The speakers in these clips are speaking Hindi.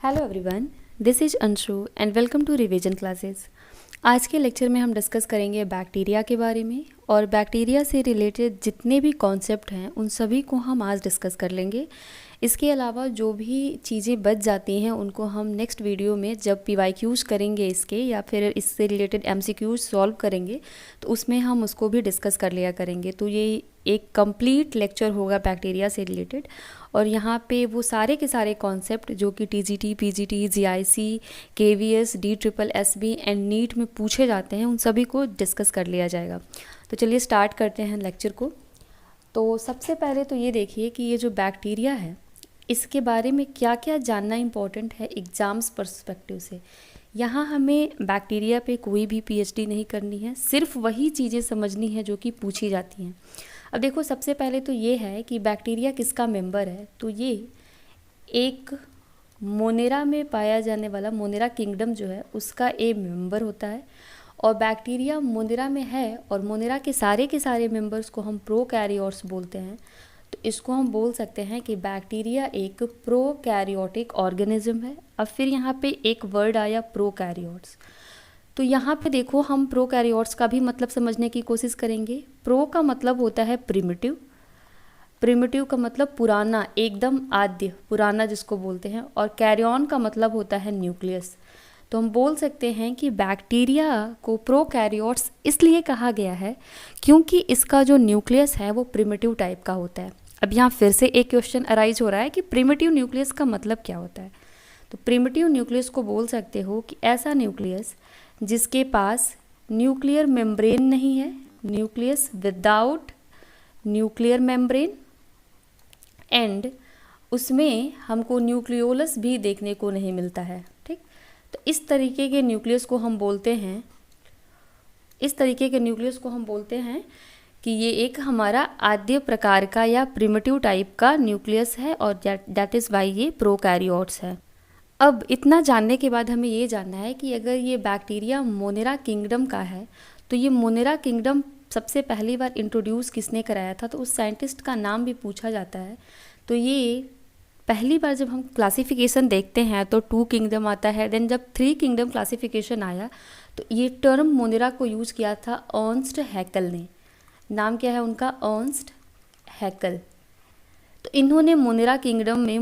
Hello everyone, this is Anshu and welcome to revision classes. आज के लेक्चर में हम डिस्कस करेंगे बैक्टीरिया के बारे में और बैक्टीरिया से रिलेटेड जितने भी कॉन्सेप्ट हैं उन सभी को हम आज डिस्कस कर लेंगे। इसके अलावा जो भी चीज़ें बच जाती हैं उनको हम नेक्स्ट वीडियो में जब PYQs करेंगे इसके या फिर इससे रिलेटेड MCQs सॉल्व करेंगे तो उसमें हम उसको भी डिस्कस कर लिया करेंगे। तो ये एक कंप्लीट लेक्चर होगा बैक्टीरिया से रिलेटेड और यहाँ पे वो सारे के सारे कॉन्सेप्ट जो कि TGT, PGT, GIC, KVS, DSSB and NEET में पूछे जाते हैं उन सभी को डिस्कस कर लिया जाएगा। तो चलिए स्टार्ट करते हैं लेक्चर को। तो सबसे पहले तो ये देखिए कि ये जो बैक्टीरिया है इसके बारे में क्या क्या जानना इम्पोर्टेंट है एग्ज़ाम्स पर्सपेक्टिव से। यहाँ हमें बैक्टीरिया पे कोई भी PhD नहीं करनी है, सिर्फ वही चीज़ें समझनी है जो कि पूछी जाती हैं। अब देखो सबसे पहले तो ये है कि बैक्टीरिया किसका मेंबर है। तो ये एक मोनेरा में पाया जाने वाला मोनेरा किंगडम जो है उसका एक मेंबर होता है और बैक्टीरिया मोनेरा में है और मोनेरा के सारे मेंबर्स को हम प्रोकैरियोट्स बोलते हैं। तो इसको हम बोल सकते हैं कि बैक्टीरिया एक प्रोकैरियोटिक ऑर्गेनिज्म है। अब फिर यहाँ पे एक वर्ड आया प्रोकैरियोट्स। तो यहाँ पे देखो हम प्रोकैरियोट्स का भी मतलब समझने की कोशिश करेंगे। प्रो का मतलब होता है प्रिमिटिव, प्रिमिटिव का मतलब पुराना, एकदम आद्य, पुराना जिसको बोलते हैं, और कैरियन का मतलब होता है न्यूक्लियस। तो हम बोल सकते हैं कि बैक्टीरिया को प्रोकैरियोट्स इसलिए कहा गया है क्योंकि इसका जो न्यूक्लियस है वो प्रिमिटिव टाइप का होता है। अब यहाँ फिर से एक क्वेश्चन अराइज हो रहा है कि प्रिमिटिव न्यूक्लियस का मतलब क्या होता है। तो प्रिमिटिव न्यूक्लियस को बोल सकते हो कि ऐसा न्यूक्लियस जिसके पास न्यूक्लियर मेम्ब्रेन नहीं है, nucleus without nuclear membrane, and उसमें हमको न्यूक्लियोलस भी देखने को नहीं मिलता है। ठीक, तो इस तरीके के न्यूक्लियस को हम बोलते हैं कि ये एक हमारा आद्य प्रकार का या प्रिमिटिव टाइप का न्यूक्लियस है और दैट इज़ वाई ये प्रोकैरियोट्स है। अब इतना जानने के बाद हमें ये जानना है कि अगर ये बैक्टीरिया मोनेरा किंगडम का है तो ये मोनेरा किंगडम सबसे पहली बार इंट्रोड्यूस किसने कराया था। तो उस साइंटिस्ट का नाम भी पूछा जाता है। तो ये पहली बार जब हम क्लासिफिकेशन देखते हैं तो 2 किंगडम आता है, देन जब 3 किंगडम क्लासिफिकेशन आया तो ये टर्म मोनेरा को यूज़ किया था अर्नस्ट हैकल ने। नाम क्या है उनका? अर्नस्ट हैकल। तो इन्होंने मोनेरा किंगडम में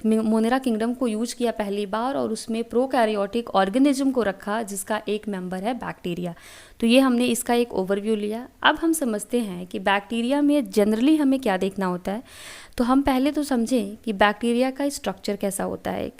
मोनेरा किंगडम को यूज किया पहली बार और उसमें प्रोकैरियोटिक ऑर्गेनिज्म को रखा जिसका एक मेंबर है बैक्टीरिया। तो ये हमने इसका एक ओवरव्यू लिया। अब हम समझते हैं कि बैक्टीरिया में जनरली हमें क्या देखना होता है। तो हम पहले तो समझें कि बैक्टीरिया का स्ट्रक्चर कैसा होता है।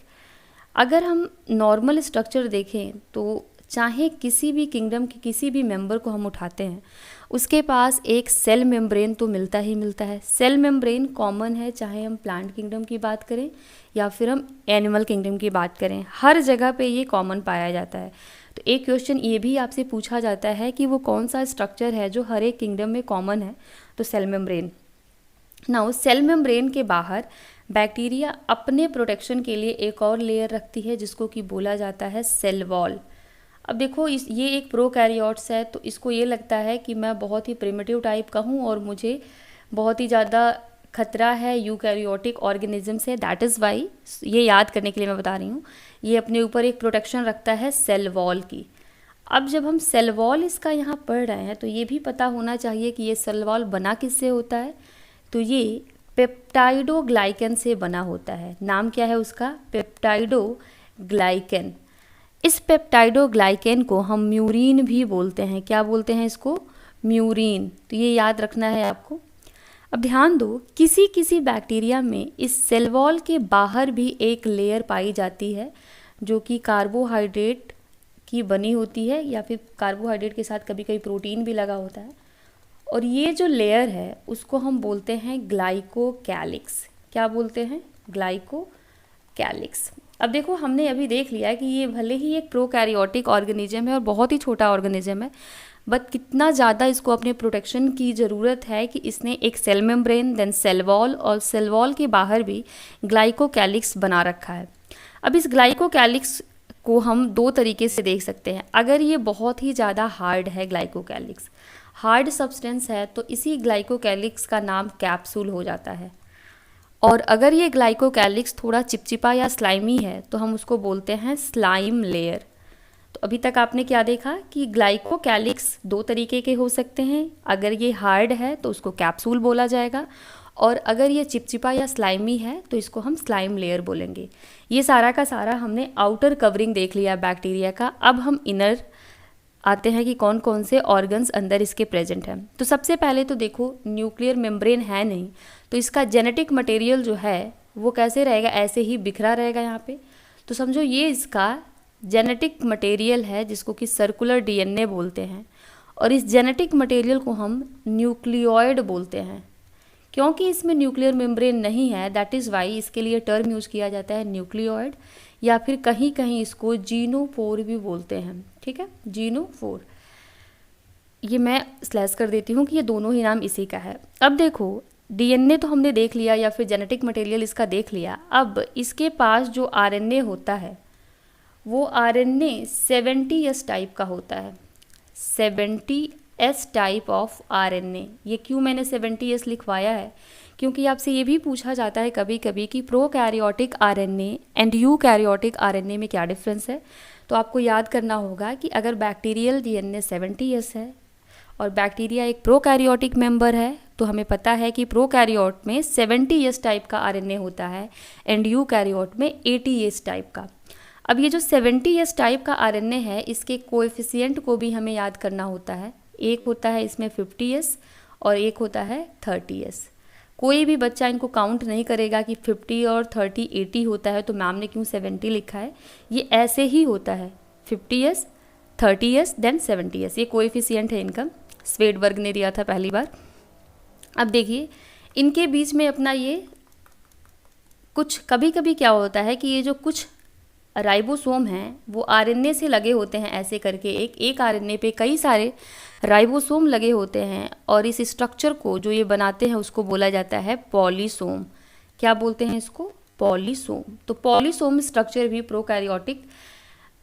अगर हम नॉर्मल स्ट्रक्चर देखें तो चाहे किसी भी किंगडम के किसी भी मेंबर को हम उठाते हैं उसके पास एक सेल मेम्ब्रेन तो मिलता ही मिलता है। सेल मेम्ब्रेन कॉमन है चाहे हम प्लांट किंगडम की बात करें या फिर हम एनिमल किंगडम की बात करें, हर जगह पे ये कॉमन पाया जाता है। तो एक क्वेश्चन ये भी आपसे पूछा जाता है कि वो कौन सा स्ट्रक्चर है जो हर एक किंगडम में कॉमन है। तो cell membrane. Now cell membrane के बाहर बैक्टीरिया अपने प्रोटेक्शन के लिए एक और लेयर रखती है जिसको कि बोला जाता है सेल वॉल। अब देखो ये एक प्रोकैरियोट्स है तो इसको ये लगता है कि मैं बहुत ही प्रिमिटिव टाइप का हूँ और मुझे बहुत ही ज़्यादा खतरा है यूकैरियोटिक ऑर्गेनिज्म से। दैट इज़ वाई, ये याद करने के लिए मैं बता रही हूँ, ये अपने ऊपर एक प्रोटेक्शन रखता है सेल वॉल की। अब जब हम सेल वॉल इसका यहाँ पढ़ रहे हैं तो ये भी पता होना चाहिए कि ये सेल वॉल बना किससे होता है। तो ये पेप्टाइडोग्लाइकन से बना होता है। नाम क्या है उसका? पेप्टाइडोग्लाइकन। इस पेप्टाइडोग्लाइकन को हम म्यूरिन भी बोलते हैं। क्या बोलते हैं इसको? म्यूरिन। तो ये याद रखना है आपको। अब ध्यान दो, किसी किसी बैक्टीरिया में इस सेल वॉल के बाहर भी एक लेयर पाई जाती है जो कि कार्बोहाइड्रेट की बनी होती है या फिर कार्बोहाइड्रेट के साथ कभी कभी प्रोटीन भी लगा होता है। और ये जो लेयर है उसको हम बोलते हैं ग्लाइकोकैलिक्स। क्या बोलते हैं? ग्लाइकोकैलिक्स। अब देखो हमने अभी देख लिया कि ये भले ही एक प्रोकैरियोटिक ऑर्गेनिज्म है और बहुत ही छोटा ऑर्गेनिज्म है, बट कितना ज़्यादा इसको अपने प्रोटेक्शन की ज़रूरत है कि इसने एक cell membrane, then cell wall और सेल वॉल के बाहर भी ग्लाइकोकैलिक्स बना रखा है। अब इस ग्लाइकोकैलिक्स को हम 2 तरीके से देख सकते हैं। अगर ये बहुत ही ज़्यादा हार्ड है, ग्लाइकोकैलिक्स हार्ड सब्सटेंस है, तो इसी ग्लाइकोकैलिक्स का नाम कैप्सूल हो जाता है। और अगर ये ग्लाइकोकैलिक्स थोड़ा चिपचिपा या स्लाइमी है तो हम उसको बोलते हैं स्लाइम लेयर। तो अभी तक आपने क्या देखा कि ग्लाइकोकैलिक्स दो तरीके के हो सकते हैं। अगर ये हार्ड है तो उसको कैप्सूल बोला जाएगा, और अगर ये चिपचिपा या स्लाइमी है तो इसको हम स्लाइम लेयर बोलेंगे। ये सारा का सारा हमने आउटर कवरिंग देख लिया बैक्टीरिया का। अब हम इनर आते हैं कि कौन कौन से ऑर्गन्स अंदर इसके प्रेजेंट हैं। तो सबसे पहले तो देखो, न्यूक्लियर मेम्ब्रेन है नहीं, तो इसका जेनेटिक मटेरियल जो है वो कैसे रहेगा, ऐसे ही बिखरा रहेगा यहाँ पे। तो समझो ये इसका जेनेटिक मटेरियल है जिसको कि सर्कुलर डीएनए बोलते हैं, और इस जेनेटिक मटेरियल को हम न्यूक्लियोइड बोलते हैं। क्योंकि इसमें न्यूक्लियर मेम्ब्रेन नहीं है, दैट इज़ वाई इसके लिए टर्म यूज़ किया जाता है न्यूक्लियोइड, या फिर कहीं कहीं इसको जीनोफोर भी बोलते हैं। ठीक है, जीनोफोर। ये मैं स्लैश कर देती हूँ कि ये दोनों ही नाम इसी का है। अब देखो, डीएनए तो हमने देख लिया या फिर जेनेटिक मटेरियल इसका देख लिया। अब इसके पास जो आरएनए होता है वो आरएनए 70S टाइप का होता है। 70S type of RNA. ये क्यों मैंने 70S लिखवाया है, क्योंकि आपसे ये भी पूछा जाता है कभी कभी कि prokaryotic RNA and eukaryotic RNA में क्या डिफरेंस है। तो आपको याद करना होगा कि अगर बैक्टीरियल डीएनए 70S है और बैक्टीरिया एक प्रोकैरियोटिक मेंबर है, तो हमें पता है कि प्रोकैरियोट में 70S टाइप का आरएनए होता है एंड यूकैरियोट में 80S टाइप का। अब ये जो 70S टाइप का आरएनए है, इसके कोएफिशिएंट को भी हमें याद करना होता है। एक होता है इसमें 50S और एक होता है 30S। कोई भी बच्चा इनको काउंट नहीं करेगा कि 50 और 30 80 होता है तो मैम ने क्यों 70 लिखा है। ये ऐसे ही होता है, 50S 30S देन 70S। ये कोएफिशिएंट है इनका, स्वेडबर्ग ने दिया था पहली बार। अब देखिए, इनके बीच में अपना ये कुछ कभी कभी क्या होता है कि ये जो कुछ राइबोसोम हैं वो आरएनए से लगे होते हैं, ऐसे करके एक आरएनए पे कई सारे राइबोसोम लगे होते हैं, और इस स्ट्रक्चर को जो ये बनाते हैं उसको बोला जाता है पॉलीसोम। क्या बोलते हैं इसको? पॉलीसोम। तो पॉलीसोम स्ट्रक्चर भी प्रोकैरियोटिक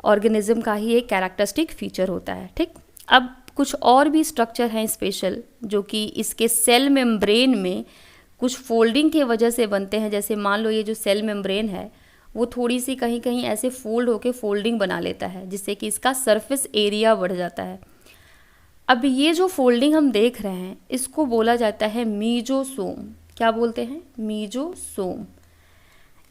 ऑर्गेनिज्म का ही एक कैरेक्टरिस्टिक फीचर होता है। ठीक, अब कुछ और भी स्ट्रक्चर हैं स्पेशल जो कि इसके सेल मेम्ब्रेन में कुछ फोल्डिंग के वजह से बनते हैं। जैसे मान लो ये जो सेल मेम्ब्रेन है वो थोड़ी सी कहीं कहीं ऐसे फोल्ड होके फोल्डिंग बना लेता है, जिससे कि इसका सरफेस एरिया बढ़ जाता है। अब ये जो फोल्डिंग हम देख रहे हैं इसको बोला जाता है मीजोसोम। क्या बोलते हैं? मीजोसोम।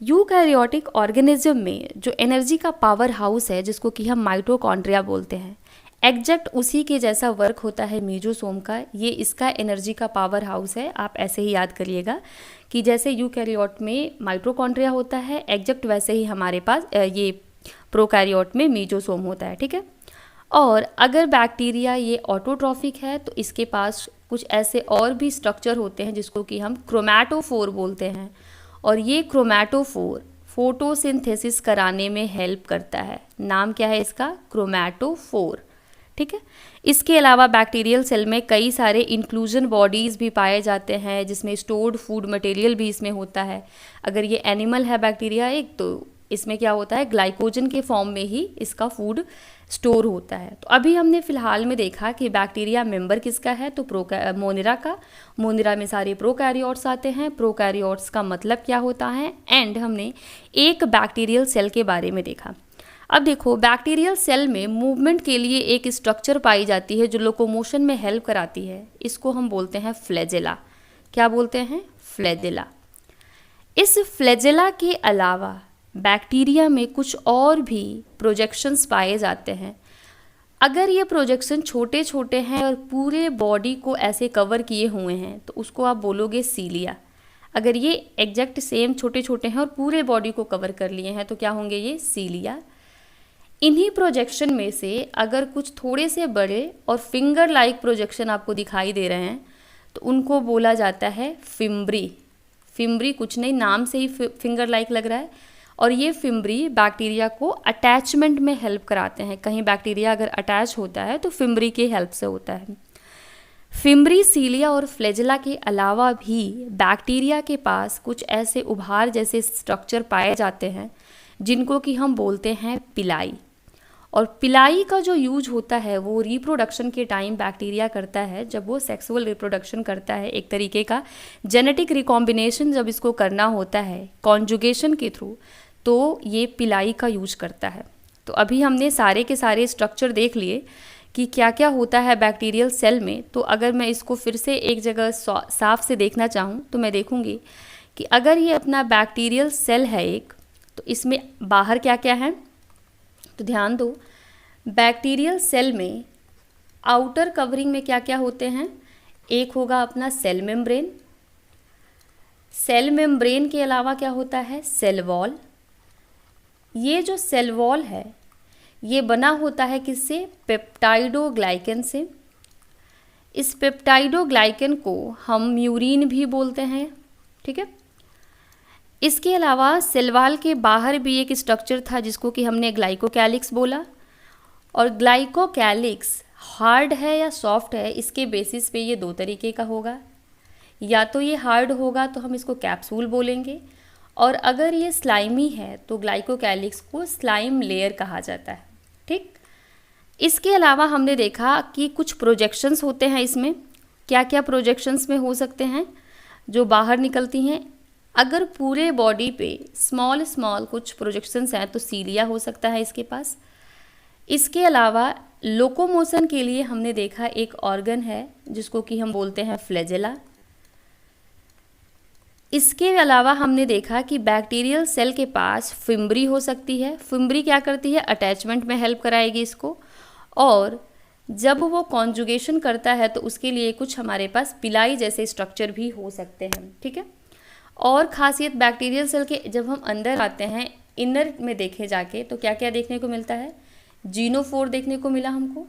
यूकैरियोटिक ऑर्गेनिज्म में जो एनर्जी का पावर हाउस है जिसको कि हम माइटोकॉन्ड्रिया बोलते हैं, एग्जैक्ट उसी के जैसा वर्क होता है मीजोसोम का। ये इसका एनर्जी का पावर हाउस है। आप ऐसे ही याद करिएगा कि जैसे यूकैरियोट में माइटोकॉन्ड्रिया होता है, एग्जैक्ट वैसे ही हमारे पास ये प्रोकैरियोट में मीजोसोम होता है। ठीक है, और अगर बैक्टीरिया ये ऑटोट्रॉफिक है तो इसके पास कुछ ऐसे और भी स्ट्रक्चर होते हैं जिसको कि हम क्रोमैटोफोर बोलते हैं, और ये क्रोमैटोफोर फोटोसिंथेसिस कराने में हेल्प करता है। नाम क्या है इसका? क्रोमैटोफोर। ठीक है, इसके अलावा बैक्टीरियल सेल में कई सारे इंक्लूजन बॉडीज़ भी पाए जाते हैं जिसमें स्टोर्ड फूड मटेरियल भी इसमें होता है। अगर ये एनिमल है बैक्टीरिया एक, तो इसमें क्या होता है, ग्लाइकोजन के फॉर्म में ही इसका फूड स्टोर होता है। तो अभी हमने फिलहाल में देखा कि बैक्टीरिया मेंबर किसका है, तो मोनिरा का। मोनिरा में सारे प्रोकैरियोट्स आते हैं। प्रोकैरियोट्स का मतलब क्या होता है, एंड हमने एक बैक्टीरियल सेल के बारे में देखा। अब देखो, बैक्टीरियल सेल में मूवमेंट के लिए एक स्ट्रक्चर पाई जाती है जो लोकोमोशन में हेल्प कराती है। इसको हम बोलते हैं फ्लैजेला। क्या बोलते हैं? फ्लैजेला। इस फ्लैजेला के अलावा बैक्टीरिया में कुछ और भी प्रोजेक्शंस पाए जाते हैं। अगर ये प्रोजेक्शन छोटे छोटे हैं और पूरे बॉडी को ऐसे कवर किए हुए हैं तो उसको आप बोलोगे सीलिया। अगर ये एग्जैक्ट सेम छोटे छोटे हैं और पूरे बॉडी को कवर कर लिए हैं तो क्या होंगे? ये सीलिया। इन्हीं प्रोजेक्शन में से अगर कुछ थोड़े से बड़े और फिंगर लाइक प्रोजेक्शन आपको दिखाई दे रहे हैं तो उनको बोला जाता है फिम्ब्री। फिम्ब्री कुछ नहीं, नाम से ही फिंगर लाइक लग रहा है, और ये फिम्ब्री बैक्टीरिया को अटैचमेंट में हेल्प कराते हैं। कहीं बैक्टीरिया अगर अटैच होता है तो फिम्ब्री के हेल्प से होता है। फिम्ब्री, सीलिया और फ्लैजेला के अलावा भी बैक्टीरिया के पास कुछ ऐसे उभार जैसे स्ट्रक्चर पाए जाते हैं जिनको कि हम बोलते हैं पिलाई। और पिलाई का जो यूज होता है वो रिप्रोडक्शन के टाइम बैक्टीरिया करता है, जब वो सेक्सुअल रिप्रोडक्शन करता है, एक तरीके का जेनेटिक रिकॉम्बिनेशन जब इसको करना होता है कॉन्जुगेशन के थ्रू, तो ये पिलाई का यूज करता है। तो अभी हमने सारे के सारे स्ट्रक्चर देख लिए कि क्या क्या होता है बैक्टीरियल सेल में। तो अगर मैं इसको फिर से एक जगह साफ से देखना चाहूँ तो मैं देखूँगी कि अगर ये अपना बैक्टीरियल सेल है एक, तो इसमें बाहर क्या क्या है। तो ध्यान दो, बैक्टीरियल सेल में आउटर कवरिंग में क्या क्या होते हैं। एक होगा अपना सेल मेम्ब्रेन, सेल मेम्ब्रेन के अलावा क्या होता है, सेल वॉल। ये जो सेल वॉल है ये बना होता है किससे, पेप्टाइडोग्लाइकन से। इस पेप्टाइडोग्लाइकन को हम म्यूरिन भी बोलते हैं, ठीक है। इसके अलावा सेल वॉल के बाहर भी एक स्ट्रक्चर था जिसको कि हमने ग्लाइकोकैलिक्स बोला, और ग्लाइकोकैलिक्स हार्ड है या सॉफ्ट है इसके बेसिस पे ये दो तरीके का होगा। या तो ये हार्ड होगा तो हम इसको कैप्सूल बोलेंगे, और अगर ये स्लाइमी है तो ग्लाइकोकैलिक्स को स्लाइम लेयर कहा जाता है, ठीक। इसके अलावा हमने देखा कि कुछ प्रोजेक्शंस होते हैं इसमें। क्या क्या प्रोजेक्शंस में हो सकते हैं जो बाहर निकलती हैं। अगर पूरे बॉडी पे स्मॉल स्मॉल कुछ प्रोजेक्शंस हैं तो सीलिया हो सकता है इसके पास। इसके अलावा लोकोमोशन के लिए हमने देखा एक ऑर्गन है जिसको कि हम बोलते हैं फ्लैजेला। इसके अलावा हमने देखा कि बैक्टीरियल सेल के पास फिम्ब्री हो सकती है। फिम्ब्री क्या करती है, अटैचमेंट में हेल्प कराएगी इसको, और जब वो कॉन्जुगेशन करता है तो उसके लिए कुछ हमारे पास पिलाई जैसे स्ट्रक्चर भी हो सकते हैं, ठीक है। और खासियत बैक्टीरियल सेल के जब हम अंदर आते हैं इनर में देखे जाके तो क्या क्या देखने को मिलता है, जीनोफोर देखने को मिला हमको।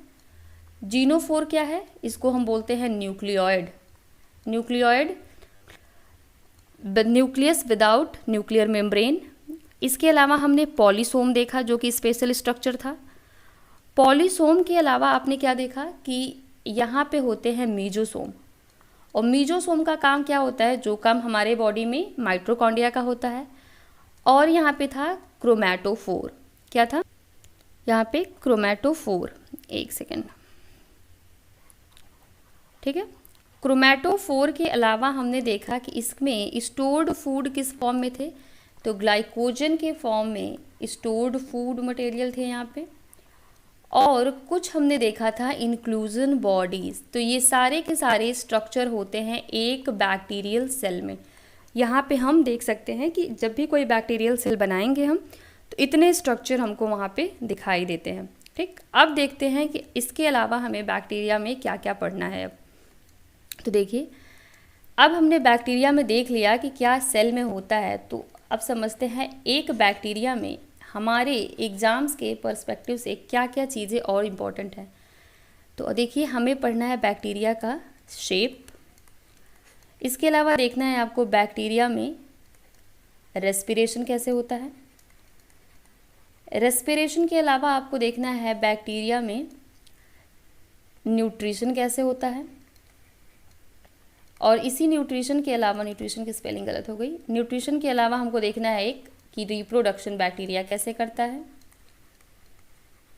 जीनोफोर क्या है, इसको हम बोलते हैं nucleoid. Nucleoid, nucleus without nuclear membrane. इसके अलावा हमने पॉलीसोम देखा जो कि स्पेशल स्ट्रक्चर था। पॉलीसोम के अलावा आपने क्या देखा कि यहाँ पे होते हैं मीजोसोम, और मीजोसोम का काम क्या होता है, जो काम हमारे बॉडी में माइटोकॉन्ड्रिया का होता है। और यहाँ पे था क्रोमैटोफोर। क्या था यहाँ पे, क्रोमैटोफोर। एक सेकेंड, ठीक है। क्रोमैटोफोर के अलावा हमने देखा कि इसमें स्टोर्ड फूड किस फॉर्म में थे, तो ग्लाइकोजन के फॉर्म में स्टोर्ड फूड मटेरियल थे यहाँ पे। और कुछ हमने देखा था इंक्लूजन बॉडीज़। तो ये सारे के सारे स्ट्रक्चर होते हैं एक बैक्टीरियल सेल में। यहाँ पे हम देख सकते हैं कि जब भी कोई बैक्टीरियल सेल बनाएंगे हम तो इतने स्ट्रक्चर हमको वहाँ पे दिखाई देते हैं, ठीक। अब देखते हैं कि इसके अलावा हमें बैक्टीरिया में क्या क्या पढ़ना है। अब तो देखिए, अब हमने बैक्टीरिया में देख लिया कि क्या सेल में होता है, तो अब समझते हैं एक बैक्टीरिया में हमारे एग्ज़ाम्स के पर्सपेक्टिव से क्या क्या चीज़ें और इम्पॉर्टेंट हैं। तो देखिए, हमें पढ़ना है बैक्टीरिया का शेप। इसके अलावा देखना है आपको बैक्टीरिया में रेस्पिरेशन कैसे होता है। रेस्पिरेशन के अलावा आपको देखना है बैक्टीरिया में न्यूट्रिशन कैसे होता है। और इसी न्यूट्रिशन के अलावा, न्यूट्रिशन की स्पेलिंग गलत हो गई, न्यूट्रिशन के अलावा हमको देखना है एक कि रिप्रोडक्शन बैक्टीरिया कैसे करता है,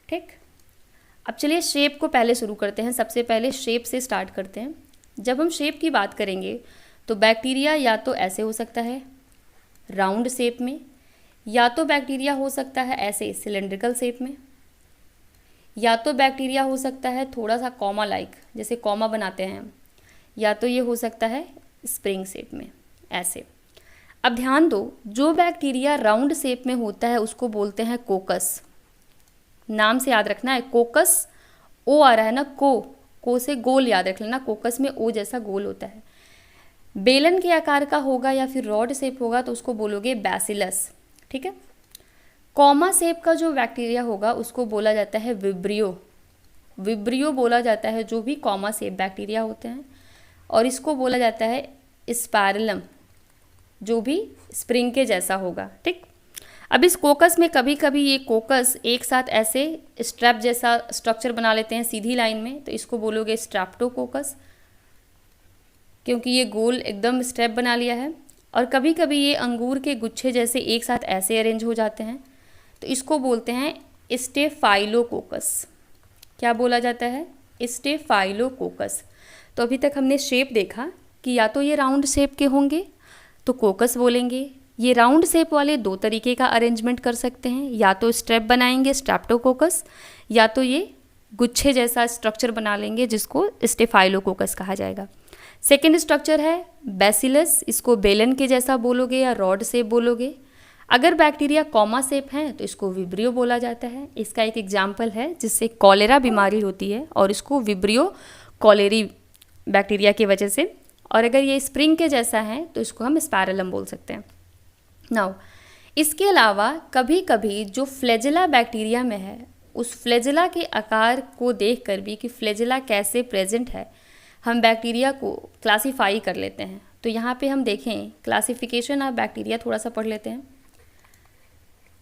ठीक। अब चलिए शेप को पहले शुरू करते हैं। सबसे पहले शेप से स्टार्ट करते हैं। जब हम शेप की बात करेंगे तो बैक्टीरिया या तो ऐसे हो सकता है राउंड शेप में, या तो बैक्टीरिया हो सकता है ऐसे सिलेंड्रिकल शेप में, या तो बैक्टीरिया हो सकता है थोड़ा सा कॉमा लाइक, जैसे कॉमा बनाते हैं, या तो ये हो सकता है स्प्रिंग शेप में ऐसे। अब ध्यान दो, जो बैक्टीरिया राउंड शेप में होता है उसको बोलते हैं कोकस। नाम से याद रखना है, कोकस, ओ आ रहा है ना, को से गोल याद रख लेना, कोकस में ओ जैसा गोल होता है। बेलन के आकार का होगा या फिर रॉड शेप होगा तो उसको बोलोगे बैसिलस, ठीक है। कॉमा शेप का जो बैक्टीरिया होगा उसको बोला जाता है विब्रियो। विब्रियो बोला जाता है जो भी कॉमा शेप बैक्टीरिया होते हैं। और इसको बोला जाता है स्पाइरलम, जो भी स्प्रिंग के जैसा होगा, ठीक। अब इस कोकस में कभी कभी ये कोकस एक साथ ऐसे स्ट्रैप जैसा स्ट्रक्चर बना लेते हैं सीधी लाइन में, तो इसको बोलोगे स्ट्रैप्टोकोकस, क्योंकि ये गोल एकदम स्ट्रैप बना लिया है। और कभी कभी ये अंगूर के गुच्छे जैसे एक साथ ऐसे अरेंज हो जाते हैं, तो इसको बोलते हैं स्टेफाइलोकोकस। क्या बोला जाता है? स्टेफाइलोकोकस। तो अभी तक हमने शेप देखा कि या तो ये राउंड शेप के होंगे तो कोकस बोलेंगे। ये राउंड शेप वाले दो तरीके का अरेंजमेंट कर सकते हैं, या तो स्ट्रेप बनाएंगे स्ट्रेप्टोकोकस, या तो ये गुच्छे जैसा स्ट्रक्चर बना लेंगे जिसको स्टेफाइलोकोकस कहा जाएगा। सेकेंड स्ट्रक्चर है बैसिलस, इसको बेलन के जैसा बोलोगे या रॉड शेप बोलोगे। अगर बैक्टीरिया कॉमा शेप है तो इसको विब्रियो बोला जाता है। इसका एक एग्जाम्पल है जिससे कॉलेरा बीमारी होती है और इसको विब्रियो कॉलेरी बैक्टीरिया की वजह से। और अगर ये स्प्रिंग के जैसा है तो इसको हम स्पाइरलम बोल सकते हैं। नाउ इसके अलावा कभी कभी जो फ्लैजेला बैक्टीरिया में है उस फ्लैजेला के आकार को देखकर भी कि फ्लैजेला कैसे प्रेजेंट है हम बैक्टीरिया को क्लासीफाई कर लेते हैं। तो यहाँ पे हम देखें क्लासिफिकेशन ऑफ बैक्टीरिया थोड़ा सा पढ़ लेते हैं।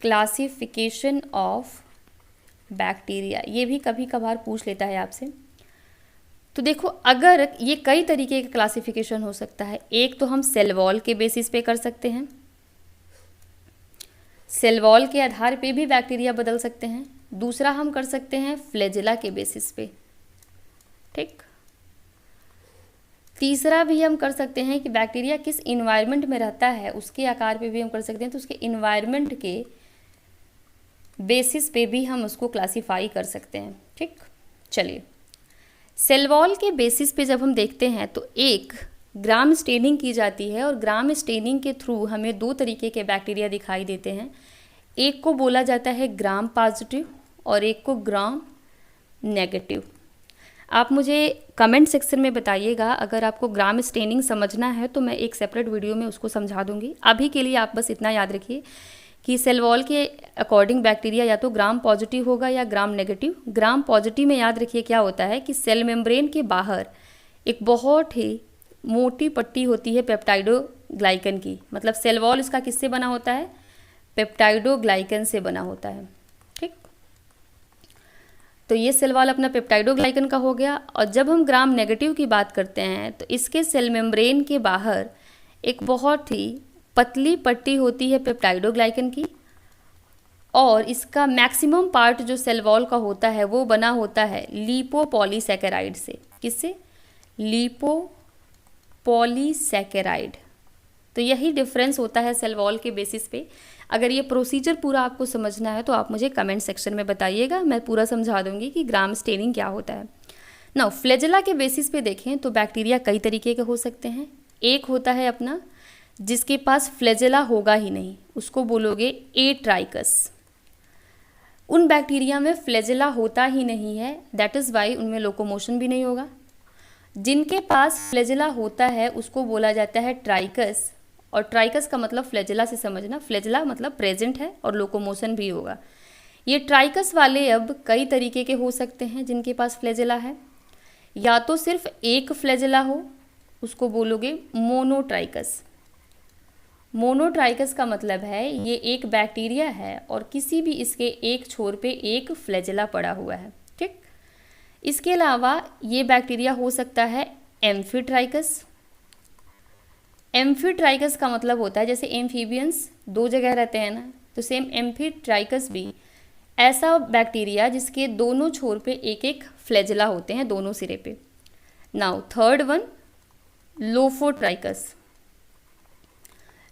क्लासिफिकेशन ऑफ बैक्टीरिया, ये भी कभी कभार पूछ लेता है आपसे। तो देखो अगर ये कई तरीके का क्लासिफिकेशन हो सकता है। एक तो हम सेल वॉल के बेसिस पे कर सकते हैं, सेल वॉल के आधार पे भी बैक्टीरिया बदल सकते हैं। दूसरा हम कर सकते हैं फ्लैजेला के बेसिस पे, ठीक। तीसरा भी हम कर सकते हैं कि बैक्टीरिया किस इन्वायरमेंट में रहता है उसके आकार पे भी हम कर सकते हैं। तो उसके इन्वायरमेंट के बेसिस पे भी हम उसको क्लासीफाई कर सकते हैं, ठीक। चलिए सेल वॉल के बेसिस पे जब हम देखते हैं तो एक ग्राम स्टेनिंग की जाती है और ग्राम स्टेनिंग के थ्रू हमें दो तरीके के बैक्टीरिया दिखाई देते हैं। एक को बोला जाता है ग्राम पॉजिटिव और एक को ग्राम नेगेटिव। आप मुझे कमेंट सेक्शन में बताइएगा अगर आपको ग्राम स्टेनिंग समझना है तो मैं एक सेपरेट वीडियो में उसको समझा दूंगी। अभी के लिए आप बस इतना याद रखिए कि सेल वॉल के अकॉर्डिंग बैक्टीरिया या तो ग्राम पॉजिटिव होगा या ग्राम नेगेटिव। ग्राम पॉजिटिव में याद रखिए क्या होता है कि सेल मेम्ब्रेन के बाहर एक बहुत ही मोटी पट्टी होती है पेप्टाइडोग्लाइकन की। मतलब सेल वॉल इसका किससे बना होता है? पेप्टाइडोग्लाइकन से बना होता है, ठीक। तो ये सेल वॉल अपना पेप्टाइडोग्लाइकन का हो गया। और जब हम ग्राम नेगेटिव की बात करते हैं तो इसके सेल मेम्ब्रेन के बाहर एक बहुत ही पतली पट्टी होती है पेप्टाइडोग्लाइकन की और इसका मैक्सिमम पार्ट जो सेल वॉल का होता है वो बना होता है लिपोपॉलीसैकेराइड से। किससे? लिपोपॉलीसैकेराइड। तो यही डिफरेंस होता है सेल वॉल के बेसिस पे। अगर ये प्रोसीजर पूरा आपको समझना है तो आप मुझे कमेंट सेक्शन में बताइएगा, मैं पूरा समझा दूंगी कि ग्राम स्टेनिंग क्या होता है। नाउ फ्लैजेला के बेसिस पे देखें तो बैक्टीरिया कई तरीके के हो सकते हैं। एक होता है अपना जिसके पास फ्लैजेला होगा ही नहीं, उसको बोलोगे एट्राइकस। उन बैक्टीरिया में फ्लैजेला होता ही नहीं है, दैट इज़ वाई उनमें लोकोमोशन भी नहीं होगा। जिनके पास फ्लैजेला होता है उसको बोला जाता है ट्राइकस। और ट्राइकस का मतलब फ्लैजेला से समझना, फ्लैजेला मतलब प्रेजेंट है और लोकोमोशन भी होगा। ये ट्राइकस वाले अब कई तरीके के हो सकते हैं जिनके पास फ्लैजेला है। या तो सिर्फ एक फ्लैजेला हो, उसको बोलोगे मोनोट्राइकस। मोनोट्राइकस का मतलब है ये एक बैक्टीरिया है और किसी भी इसके एक छोर पे एक फ्लैजेला पड़ा हुआ है, ठीक। इसके अलावा ये बैक्टीरिया हो सकता है एम्फीट्राइकस। एम्फीट्राइकस का मतलब होता है जैसे एम्फीबियंस दो जगह रहते हैं ना, तो सेम एम्फीट्राइकस भी ऐसा बैक्टीरिया जिसके दोनों छोर पे एक एक फ्लैजेला होते हैं, दोनों सिरे पे। Now third one lophotrichous.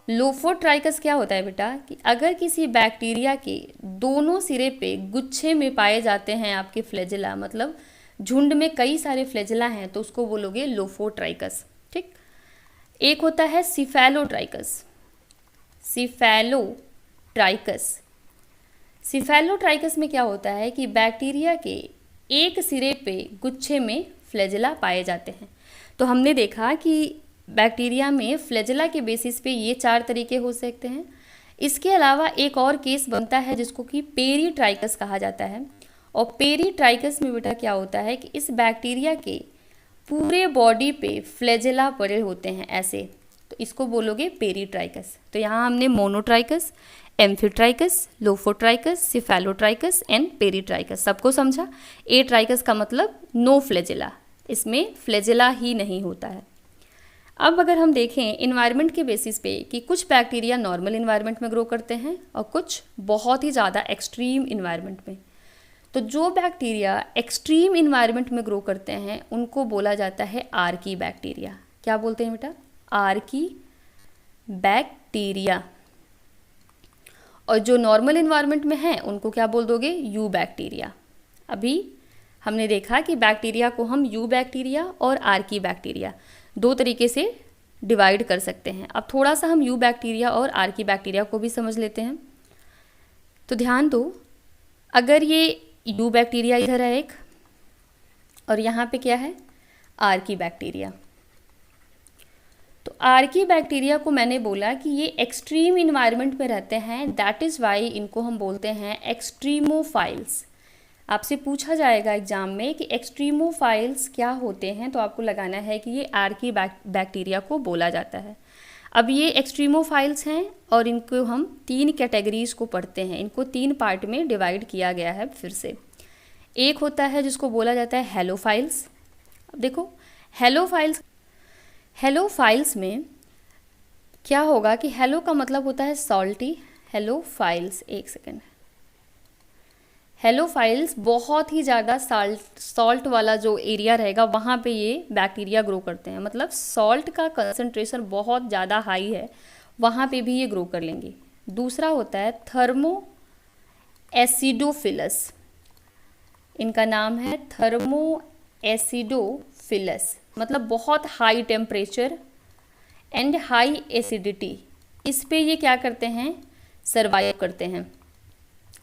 Lophotrichous क्या होता है बेटा कि अगर किसी बैक्टीरिया के दोनों सिरे पे गुच्छे में पाए जाते हैं आपके फ्लैजेला, मतलब झुंड में कई सारे फ्लैजेला हैं, तो उसको बोलोगे लोफोट्राइकस, ठीक। एक होता है सिफेलोट्राइकस। सिफेलोट्राइकस सिफेलोट्राइकस में क्या होता है कि बैक्टीरिया के एक सिरे पे गुच्छे में फ्लैजेला पाए जाते हैं। तो हमने देखा कि बैक्टीरिया में फ्लैजेला के बेसिस पे ये चार तरीके हो सकते हैं। इसके अलावा एक और केस बनता है जिसको कि पेरीट्राइकस कहा जाता है। और पेरीट्राइकस में बेटा क्या होता है कि इस बैक्टीरिया के पूरे बॉडी पे फ्लैजेला पड़े होते हैं ऐसे, तो इसको बोलोगे पेरीट्राइकस। तो यहाँ हमने monotrichous, amphitrichous, lophotrichous, cephalotrichous and peritrichous सबको समझा। एट्राइकस का मतलब नो फ्लैजेला, इसमें फ्लैजेला ही नहीं होता है। अब अगर हम देखें इन्वायरमेंट के बेसिस पे कि कुछ बैक्टीरिया नॉर्मल इन्वायरमेंट में ग्रो करते हैं और कुछ बहुत ही ज़्यादा एक्सट्रीम इन्वायरमेंट में, तो जो बैक्टीरिया एक्सट्रीम इन्वायरमेंट में ग्रो करते हैं उनको बोला जाता है आर्की बैक्टीरिया। क्या बोलते हैं बेटा? Archie bacteria. और जो नॉर्मल इन्वायरमेंट में है उनको क्या बोल दोगे? You bacteria. अभी हमने देखा कि बैक्टीरिया को हम यू बैक्टीरिया और आर्की बैक्टीरिया दो तरीके से डिवाइड कर सकते हैं। अब थोड़ा सा हम यू बैक्टीरिया और आर्की बैक्टीरिया को भी समझ लेते हैं। तो ध्यान दो, अगर ये यू बैक्टीरिया इधर है एक, और यहाँ पे क्या है? Archie bacteria. तो आर्की बैक्टीरिया को मैंने बोला कि ये एक्सट्रीम इन्वायरमेंट में रहते हैं, दैट इज़ वाई इनको हम बोलते हैं एक्सट्रीमोफाइल्स। आपसे पूछा जाएगा एग्जाम में कि एक्सट्रीमोफाइल्स क्या होते हैं, तो आपको लगाना है कि ये आर्की बैक्टीरिया को बोला जाता है। अब ये एक्सट्रीमोफाइल्स हैं और इनको हम 3 कैटेगरीज को पढ़ते हैं। इनको 3 पार्ट में डिवाइड किया गया है फिर से। एक होता है जिसको बोला जाता है हेलोफाइल्स। अब देखो हेलोफाइल्स में क्या होगा कि हेलो का मतलब होता है सॉल्टी। हेलोफाइल्स, एक सेकेंड। हेलोफाइल्स बहुत ही ज़्यादा सॉल्ट वाला जो एरिया रहेगा वहाँ पे ये बैक्टीरिया ग्रो करते हैं, मतलब सॉल्ट का कंसंट्रेशन बहुत ज़्यादा हाई है, वहाँ पे भी ये ग्रो कर लेंगे। दूसरा होता है थर्मो एसिडोफिलस। इनका नाम है थर्मो एसिडोफिलस, मतलब बहुत high temperature and high acidity, इस पे ये क्या करते हैं? सर्वाइव करते हैं।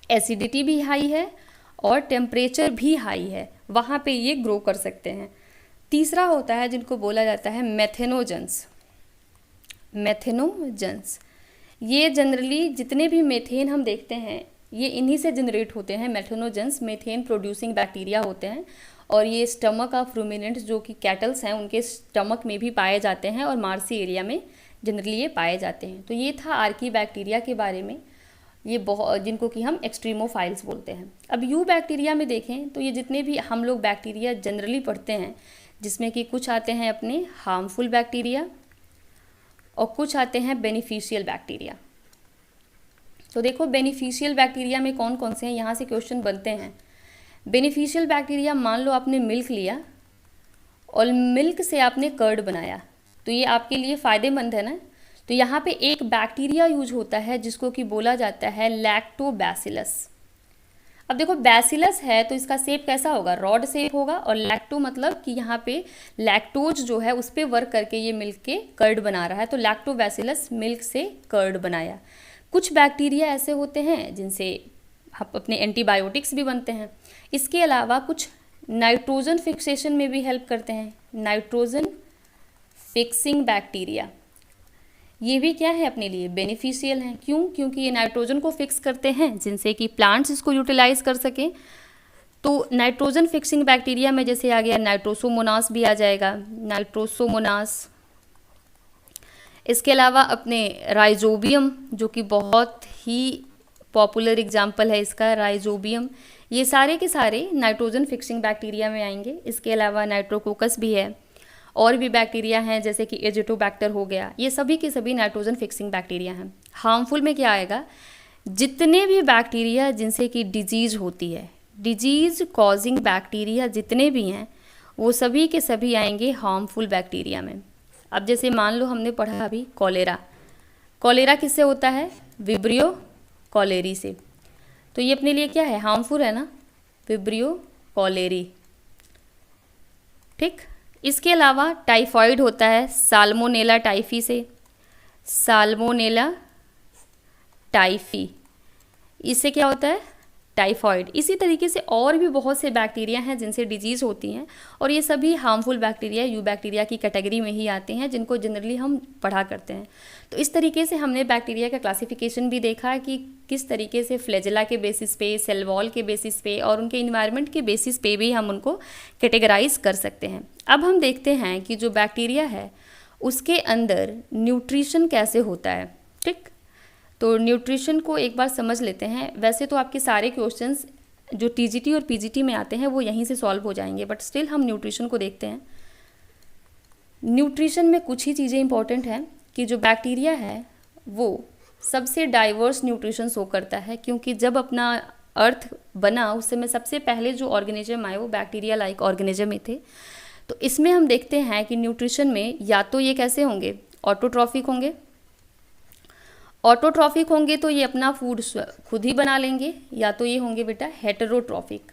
एसिडिटी भी हाई है और टेम्परेचर भी हाई है, वहाँ पे ये ग्रो कर सकते हैं। तीसरा होता है जिनको बोला जाता है मेथेनोजेंस। ये जनरली जितने भी मेथेन हम देखते हैं ये इन्हीं से जनरेट होते हैं। मेथेनोजेंस मेथेन प्रोड्यूसिंग बैक्टीरिया होते हैं और ये स्टमक ऑफ रूमिनेंट्स जो कि कैटल्स हैं उनके स्टमक में भी पाए जाते हैं और मार्सी एरिया में जनरली ये पाए जाते हैं। तो ये था आर्की बैक्टीरिया के बारे में, ये बहुत जिनको कि हम एक्सट्रीमोफाइल्स बोलते हैं। अब यू बैक्टीरिया में देखें तो ये जितने भी हम लोग बैक्टीरिया जनरली पढ़ते हैं, जिसमें कि कुछ आते हैं अपने हार्मफुल बैक्टीरिया और कुछ आते हैं बेनिफिशियल बैक्टीरिया। तो देखो बेनिफिशियल बैक्टीरिया में कौन कौन से हैं, यहाँ से क्वेश्चन बनते हैं। बेनिफिशियल बैक्टीरिया, मान लो आपने मिल्क लिया और मिल्क से आपने कर्ड बनाया, तो ये आपके लिए फ़ायदेमंद है ना। तो यहाँ पे एक बैक्टीरिया यूज होता है जिसको कि बोला जाता है लैक्टोबैसिलस। अब देखो बैसिलस है तो इसका शेप कैसा होगा? रॉड शेप होगा, और लैक्टो मतलब कि यहाँ पे लैक्टोज जो है उस पर वर्क करके ये मिल्क के कर्ड बना रहा है, तो लैक्टोबैसिलस मिल्क से कर्ड बनाया। कुछ बैक्टीरिया ऐसे होते हैं जिनसे अपने एंटीबायोटिक्स भी बनते हैं। इसके अलावा कुछ नाइट्रोजन फिक्सेशन में भी हेल्प करते हैं। नाइट्रोजन फिक्सिंग बैक्टीरिया, ये भी क्या है? अपने लिए बेनिफिशियल हैं। क्यों? क्योंकि ये नाइट्रोजन को फिक्स करते हैं जिनसे कि प्लांट्स इसको यूटिलाइज कर सकें। तो नाइट्रोजन फिक्सिंग बैक्टीरिया में जैसे आ गया नाइट्रोसोमोनास भी आ जाएगा, नाइट्रोसोमोनास। इसके अलावा अपने राइजोबियम जो कि बहुत ही पॉपुलर एग्जाम्पल है इसका, राइजोबियम, ये सारे के सारे नाइट्रोजन फिक्सिंग बैक्टीरिया में आएंगे। इसके अलावा नाइट्रोकोकस भी है, और भी बैक्टीरिया हैं जैसे कि एजिटोबैक्टर हो गया, ये सभी के सभी नाइट्रोजन फिक्सिंग बैक्टीरिया हैं। हार्मफुल में क्या आएगा? जितने भी बैक्टीरिया जिनसे कि डिजीज़ होती है, डिजीज़ कॉजिंग बैक्टीरिया जितने भी हैं वो सभी के सभी आएंगे हार्मफुल बैक्टीरिया में। अब जैसे मान लो हमने पढ़ा अभी कॉलेरा, कॉलेरा किससे होता है? विब्रियो कॉलेरी से, तो ये अपने लिए क्या है? हार्मफुल है ना, विब्रियो कॉलेरी। ठीक। इसके अलावा टाइफॉइड होता है साल्मोनेला टाइफी से, साल्मोनेला टाइफी, इससे क्या होता है? टाइफॉइड। इसी तरीके से और भी बहुत से बैक्टीरिया हैं जिनसे डिजीज़ होती हैं, और ये सभी हार्मफुल बैक्टीरिया यू बैक्टीरिया की कैटेगरी में ही आते हैं जिनको जनरली हम पढ़ा करते हैं। तो इस तरीके से हमने बैक्टीरिया का क्लासिफिकेशन भी देखा कि किस तरीके से फ्लैजेला के बेसिस पे, सेल वॉल के बेसिस पे और उनके इन्वायरमेंट के बेसिस पे भी हम उनको कैटेगराइज कर सकते हैं। अब हम देखते हैं कि जो बैक्टीरिया है उसके अंदर न्यूट्रिशन कैसे होता है। ठीक, तो न्यूट्रिशन को एक बार समझ लेते हैं। वैसे तो आपके सारे क्वेश्चंस जो टीजीटी और पीजीटी में आते हैं वो यहीं से सॉल्व हो जाएंगे, बट स्टिल हम न्यूट्रिशन को देखते हैं। न्यूट्रिशन में कुछ ही चीज़ें इंपॉर्टेंट हैं कि जो बैक्टीरिया है वो सबसे डाइवर्स न्यूट्रिशन शो करता है, क्योंकि जब अपना अर्थ बना उस समय सबसे पहले जो ऑर्गेनिज्म आए वो बैक्टीरिया लाइक ऑर्गेनिज्म ही थे। तो इसमें हम देखते हैं कि न्यूट्रिशन में या तो ये कैसे होंगे, ऑटोट्रॉफिक होंगे। ऑटोट्रॉफिक होंगे तो ये अपना फूड खुद ही बना लेंगे, या तो ये होंगे बेटा हेटेरोट्रॉफिक।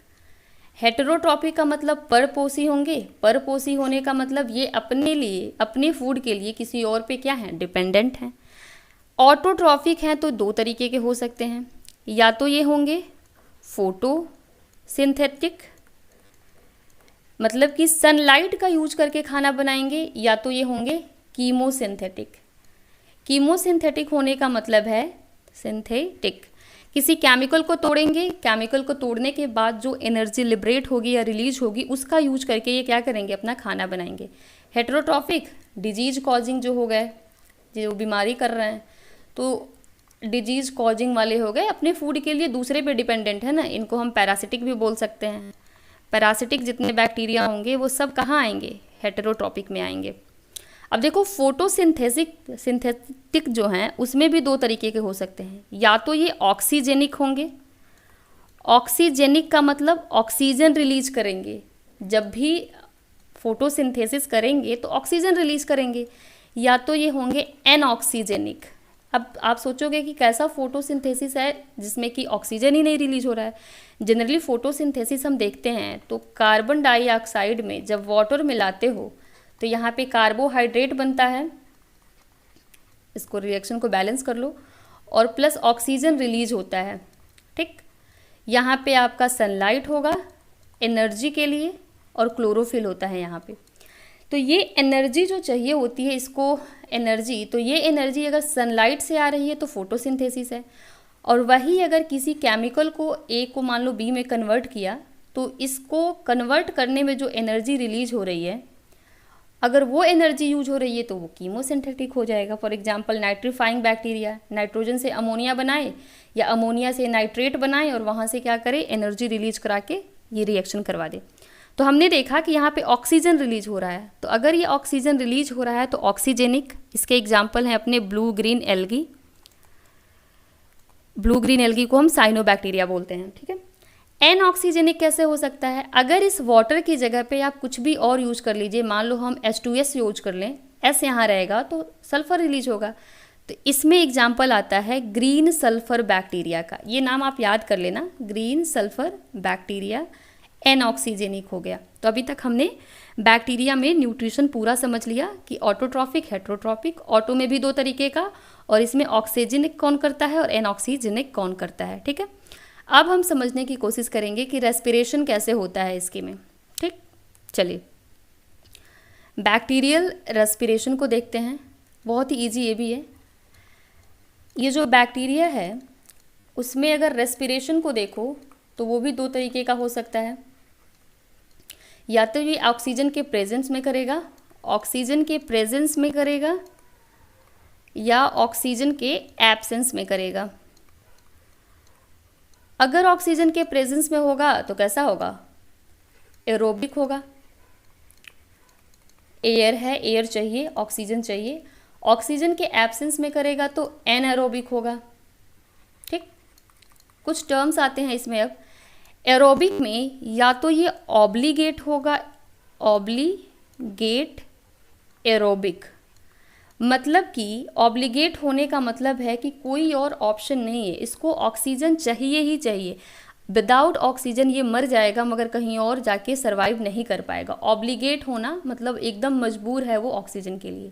हेटेरोट्रॉफिक का मतलब परपोषी होंगे। परपोषी होने का मतलब ये अपने लिए, अपने फूड के लिए किसी और पे क्या है, डिपेंडेंट हैं। ऑटोट्रॉफिक हैं तो दो तरीके के हो सकते हैं, या तो ये होंगे फोटोसिंथेटिक, मतलब कि सनलाइट का यूज करके खाना बनाएंगे, या तो ये होंगे कीमोसिंथेटिक। कीमोसिंथेटिक होने का मतलब है सिंथेटिक, किसी केमिकल को तोड़ेंगे, केमिकल को तोड़ने के बाद जो एनर्जी लिबरेट होगी या रिलीज होगी उसका यूज करके ये क्या करेंगे, अपना खाना बनाएंगे। हेटेरोट्रॉफिक डिजीज कॉजिंग जो हो गए, जो बीमारी कर रहे हैं, तो डिजीज कॉजिंग वाले हो गए, अपने फूड के लिए दूसरे पे डिपेंडेंट है ना, इनको हम पैरासिटिक भी बोल सकते हैं। पैरासिटिक जितने बैक्टीरिया होंगे वो सब कहाँ आएंगे, हेटेरोट्रॉपिक में आएंगे। अब देखो सिंथेटिक जो हैं उसमें भी दो तरीके के हो सकते हैं, या तो ये ऑक्सीजेनिक होंगे। ऑक्सीजेनिक का मतलब ऑक्सीजन रिलीज करेंगे, जब भी फोटोसिंथेसिस करेंगे तो ऑक्सीजन रिलीज करेंगे, या तो ये होंगे एनऑक्सीजेनिक। अब आप सोचोगे कि कैसा फोटोसिंथेसिस है जिसमें कि ऑक्सीजन ही नहीं रिलीज हो रहा है। जनरली फोटोसिंथेसिस हम देखते हैं तो कार्बन डाइऑक्साइड में जब वाटर मिलाते हो तो यहाँ पे कार्बोहाइड्रेट बनता है, इसको रिएक्शन को बैलेंस कर लो, और प्लस ऑक्सीजन रिलीज होता है। ठीक, यहाँ पे आपका सनलाइट होगा एनर्जी के लिए, और क्लोरोफिल होता है यहाँ पे। तो ये एनर्जी जो चाहिए होती है इसको एनर्जी, तो ये एनर्जी अगर सनलाइट से आ रही है तो फोटोसिंथेसिस है, और वही अगर किसी केमिकल को ए को मान लो बी में कन्वर्ट किया तो इसको कन्वर्ट करने में जो एनर्जी रिलीज हो रही है, अगर वो एनर्जी यूज हो रही है तो वो कीमोसिंथेटिक हो जाएगा। For example nitrifying bacteria nitrogen से अमोनिया बनाए या अमोनिया से नाइट्रेट बनाए और वहाँ से क्या करे, एनर्जी रिलीज करा के ये रिएक्शन करवा दे। तो हमने देखा कि यहाँ पे ऑक्सीजन रिलीज हो रहा है, तो अगर ये ऑक्सीजन रिलीज हो रहा है तो ऑक्सीजेनिक। इसके एग्जाम्पल हैं अपने blue green algae. Blue green algae को हम साइनोबैक्टीरिया बोलते हैं। ठीक है, एनऑक्सीजेनिक कैसे हो सकता है, अगर इस वाटर की जगह पे आप कुछ भी और यूज कर लीजिए, मान लो हम H2S यूज कर लें, S यहाँ रहेगा तो सल्फर रिलीज होगा। तो इसमें एग्जाम्पल आता है ग्रीन सल्फर बैक्टीरिया का, ये नाम आप याद कर लेना, ग्रीन सल्फर बैक्टीरिया एनऑक्सीजेनिक हो गया। तो अभी तक हमने बैक्टीरिया में न्यूट्रिशन पूरा समझ लिया कि ऑटोट्रॉफिक, हेटेरोट्रॉफिक, ऑटो में भी दो तरीके का, और इसमें ऑक्सीजेनिक कौन करता है और एनऑक्सीजेनिक कौन करता है। ठीक है, अब हम समझने की कोशिश करेंगे कि रेस्पिरेशन कैसे होता है इसके में। ठीक, चलिए बैक्टीरियल रेस्पिरेशन को देखते हैं, बहुत ही इजी ये भी है। ये जो बैक्टीरिया है उसमें अगर रेस्पिरेशन को देखो तो वो भी दो तरीके का हो सकता है, या तो ये ऑक्सीजन के प्रेजेंस में करेगा, ऑक्सीजन के प्रेजेंस में करेगा, या ऑक्सीजन के एब्सेंस में करेगा। अगर ऑक्सीजन के प्रेजेंस में होगा तो कैसा होगा, एरोबिक होगा। एयर है, एयर चाहिए, ऑक्सीजन चाहिए। ऑक्सीजन के एब्सेंस में करेगा तो एनएरोबिक होगा। ठीक, कुछ टर्म्स आते हैं इसमें। अब एरोबिक में या तो ये ऑब्लिगेट होगा, ऑब्लिगेट एरोबिक, मतलब कि ऑब्लिगेट होने का मतलब है कि कोई और ऑप्शन नहीं है, इसको ऑक्सीजन चाहिए ही चाहिए। विदाउट ऑक्सीजन ये मर जाएगा मगर कहीं और जाके सरवाइव नहीं कर पाएगा। ऑब्लिगेट होना मतलब एकदम मजबूर है वो ऑक्सीजन के लिए।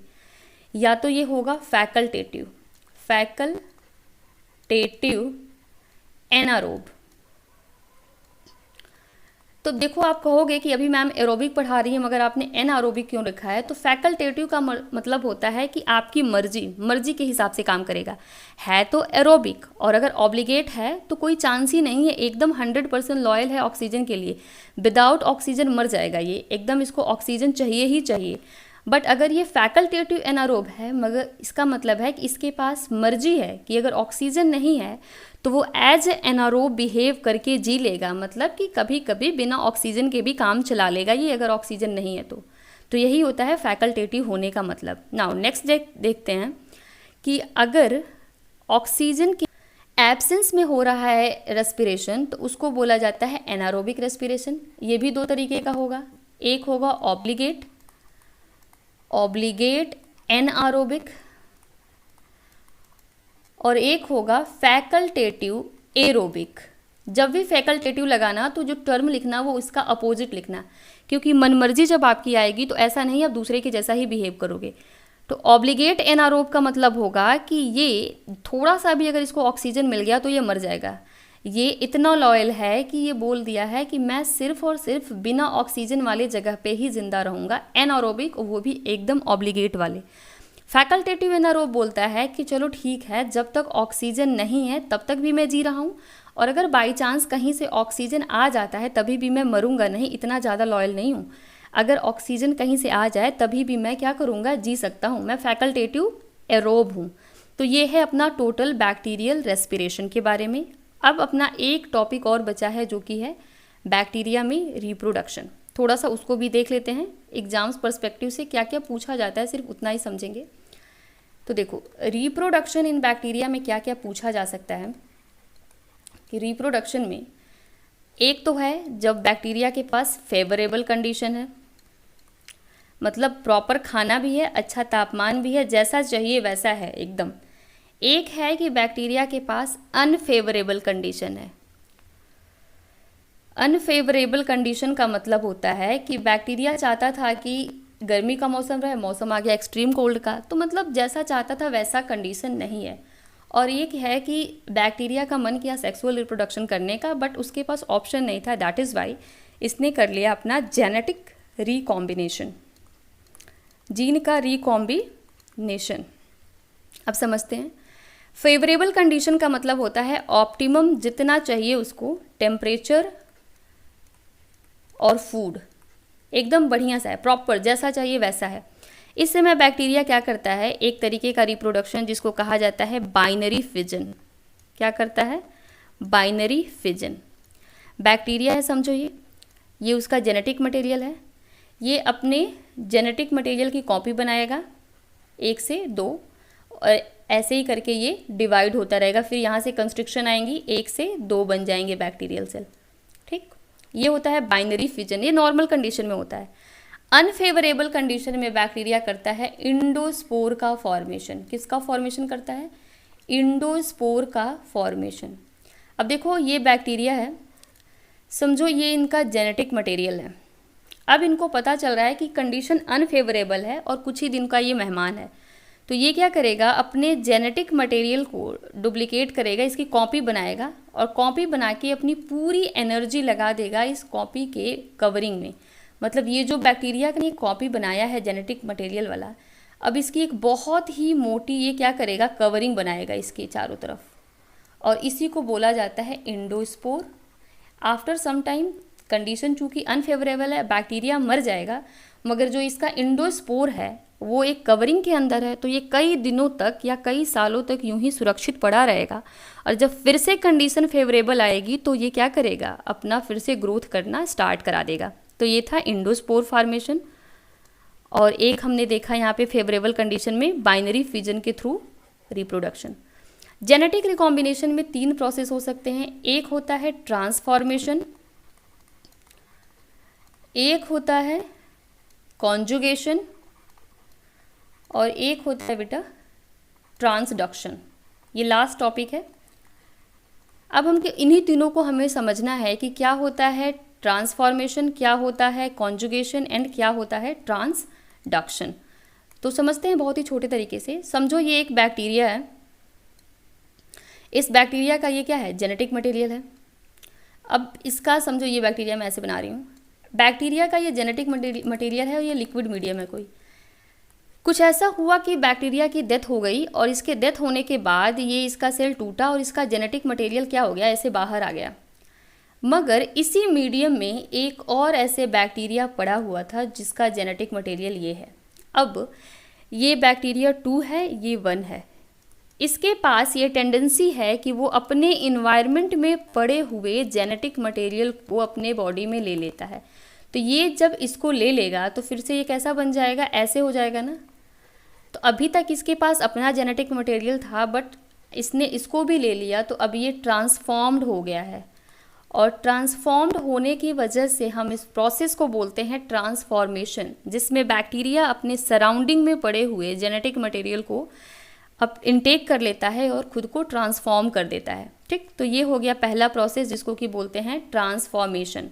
या तो ये होगा फैकल्टेटिव, फैकल्टेटिव एनारोब। तो देखो आप कहोगे कि अभी मैम एरोबिक पढ़ा रही है मगर आपने एनारोबिक क्यों रखा है। तो फैकल्टेटिव का मतलब होता है कि आपकी मर्जी के हिसाब से काम करेगा, है तो एरोबिक। और अगर ऑब्लिगेट है तो कोई चांस ही नहीं है, एकदम 100% लॉयल है ऑक्सीजन के लिए। विदाउट ऑक्सीजन मर जाएगा ये, एकदम इसको ऑक्सीजन चाहिए ही चाहिए। बट अगर ये फैकल्टेटिव एनारोब है मगर इसका मतलब है कि इसके पास मर्जी है कि अगर ऑक्सीजन नहीं है तो वो एज एनारोब बिहेव करके जी लेगा, मतलब कि कभी कभी बिना ऑक्सीजन के भी काम चला लेगा ये, अगर ऑक्सीजन नहीं है तो तो यही होता है फैकल्टेटिव होने का मतलब। नाउ नेक्स्ट देखते हैं कि अगर ऑक्सीजन के एब्सेंस में हो रहा है रेस्पिरेशन तो उसको बोला जाता है एनारोबिक रेस्पिरेशन। ये भी दो तरीके का होगा, एक होगा ऑब्लिगेट एनआरोबिक और एक होगा फैकल्टेटिव एरोबिक। जब भी फैकल्टेटिव लगाना तो जो टर्म लिखना वो इसका अपोजिट लिखना, क्योंकि मनमर्जी जब आपकी आएगी तो ऐसा नहीं आप दूसरे के जैसा ही बिहेव करोगे। तो ऑब्लिगेट एनारोब का मतलब होगा कि ये थोड़ा सा भी अगर इसको ऑक्सीजन मिल गया तो ये मर जाएगा। ये इतना लॉयल है कि ये बोल दिया है कि मैं सिर्फ और सिर्फ बिना ऑक्सीजन वाले जगह पे ही जिंदा रहूँगा। एनारोबिक, वो भी एकदम ऑब्लिगेट वाले। फैकल्टेटिव एनारोब बोलता है कि चलो ठीक है, जब तक ऑक्सीजन नहीं है तब तक भी मैं जी रहा हूँ, और अगर बाई चांस कहीं से ऑक्सीजन आ जाता है तभी भी मैं मरूंगा नहीं, इतना ज़्यादा लॉयल नहीं हूँ। अगर ऑक्सीजन कहीं से आ जाए तभी भी मैं क्या करूँगा, जी सकता हूँ, मैं फैकल्टेटिव एरोब हूँ। तो ये है अपना टोटल बैक्टीरियल रेस्पिरेशन के बारे में। अब अपना एक टॉपिक और बचा है जो कि है बैक्टीरिया में रिप्रोडक्शन। थोड़ा सा उसको भी देख लेते हैं, एग्जाम्स पर्सपेक्टिव से क्या क्या पूछा जाता है सिर्फ उतना ही समझेंगे। तो देखो, रिप्रोडक्शन इन बैक्टीरिया में क्या क्या पूछा जा सकता है कि रिप्रोडक्शन में एक तो है जब बैक्टीरिया के पास फेवरेबल कंडीशन है, मतलब प्रॉपर खाना भी है, अच्छा तापमान भी है, जैसा चाहिए वैसा है एकदम। एक है कि बैक्टीरिया के पास अनफेवरेबल कंडीशन है। अनफेवरेबल कंडीशन का मतलब होता है कि बैक्टीरिया चाहता था कि गर्मी का मौसम रहे, मौसम आ गया एक्सट्रीम कोल्ड का, तो मतलब जैसा चाहता था वैसा कंडीशन नहीं है। और एक है कि बैक्टीरिया का मन किया सेक्सुअल रिप्रोडक्शन करने का, बट उसके पास ऑप्शन नहीं था, दैट इज़ वाई इसने कर लिया अपना जेनेटिक रिकॉम्बिनेशन, जीन का रिकॉम्बिनेशन। अब समझते हैं, फेवरेबल कंडीशन का मतलब होता है ऑप्टिमम जितना चाहिए उसको, टेम्परेचर और फूड एकदम बढ़िया सा है, प्रॉपर जैसा चाहिए वैसा है। इस समय बैक्टीरिया क्या करता है, एक तरीके का रिप्रोडक्शन जिसको कहा जाता है बाइनरी फिजन। क्या करता है, बाइनरी फिजन। बैक्टीरिया है समझो, ये उसका जेनेटिक मटेरियल है, ये अपने जेनेटिक मटेरियल की कॉपी बनाएगा 1 से 2, और ऐसे ही करके ये डिवाइड होता रहेगा। फिर यहाँ से कंस्ट्रक्शन आएंगी, 1 से 2 बन जाएंगे बैक्टीरियल सेल। ठीक, ये होता है बाइनरी फिजन, ये नॉर्मल कंडीशन में होता है। अनफेवरेबल कंडीशन में बैक्टीरिया करता है इंडोस्पोर का फॉर्मेशन। किसका फॉर्मेशन करता है, इंडोस्पोर का फॉर्मेशन। अब देखो, ये बैक्टीरिया है समझो, ये इनका जेनेटिक मटेरियल है। अब इनको पता चल रहा है कि कंडीशन अनफेवरेबल है और कुछ ही दिन का ये मेहमान है, तो ये क्या करेगा, अपने जेनेटिक मटेरियल को डुप्लीकेट करेगा, इसकी कॉपी बनाएगा, और कॉपी बना के अपनी पूरी एनर्जी लगा देगा इस कॉपी के कवरिंग में। मतलब ये जो बैक्टीरिया ने कॉपी बनाया है जेनेटिक मटेरियल वाला, अब इसकी एक बहुत ही मोटी ये क्या करेगा, कवरिंग बनाएगा इसके चारों तरफ, और इसी को बोला जाता है endospore. After some time condition चूँकि अनफेवरेबल है, बैक्टीरिया मर जाएगा, मगर जो इसका इंडोस्पोर है वो एक कवरिंग के अंदर है, तो ये कई दिनों तक या कई सालों तक यूं ही सुरक्षित पड़ा रहेगा। और जब फिर से कंडीशन फेवरेबल आएगी तो ये क्या करेगा, अपना फिर से ग्रोथ करना स्टार्ट करा देगा। तो ये था इंडोस्पोर फॉर्मेशन। और एक हमने देखा यहाँ पे फेवरेबल कंडीशन में बाइनरी फिजन के थ्रू रिप्रोडक्शन। जेनेटिक रिकॉम्बिनेशन में 3 प्रोसेस हो सकते हैं, एक होता है ट्रांसफॉर्मेशन, एक होता है कॉन्जुगेशन, और एक होता है बेटा ट्रांसडक्शन। ये लास्ट टॉपिक है। अब हम इन्हीं तीनों को हमें समझना है कि क्या होता है ट्रांसफॉर्मेशन, क्या होता है कॉन्जुगेशन एंड क्या होता है ट्रांसडक्शन। तो समझते हैं बहुत ही छोटे तरीके से। समझो ये एक बैक्टीरिया है, इस बैक्टीरिया का ये क्या है, जेनेटिक मटेरियल है। अब इसका समझो ये बैक्टीरिया मैं ऐसे बना रही हूँ, बैक्टीरिया का ये जेनेटिक मटेरियल है और ये लिक्विड मीडियम है कोई। कुछ ऐसा हुआ कि बैक्टीरिया की डेथ हो गई, और इसके डेथ होने के बाद ये इसका सेल टूटा और इसका जेनेटिक मटेरियल क्या हो गया, ऐसे बाहर आ गया। मगर इसी मीडियम में एक और ऐसे बैक्टीरिया पड़ा हुआ था जिसका जेनेटिक मटेरियल ये है। अब ये बैक्टीरिया 2 है, ये 1 है। इसके पास ये टेंडेंसी है कि वो अपने इन्वायरमेंट में पड़े हुए जेनेटिक मटेरियल को अपने बॉडी में ले लेता है। तो ये जब इसको ले लेगा तो फिर से ये कैसा बन जाएगा, ऐसे हो जाएगा ना। तो अभी तक इसके पास अपना जेनेटिक मटेरियल था, बट इसने इसको भी ले लिया, तो अब ये ट्रांसफॉर्म्ड हो गया है। और ट्रांसफॉर्म्ड होने की वजह से हम इस प्रोसेस को बोलते हैं ट्रांसफॉर्मेशन, जिसमें बैक्टीरिया अपने सराउंडिंग में पड़े हुए जेनेटिक मटेरियल को अब इनटेक कर लेता है और खुद को ट्रांसफॉर्म कर देता है। ठीक, तो ये हो गया पहला प्रोसेस जिसको कि बोलते हैं ट्रांसफॉर्मेशन।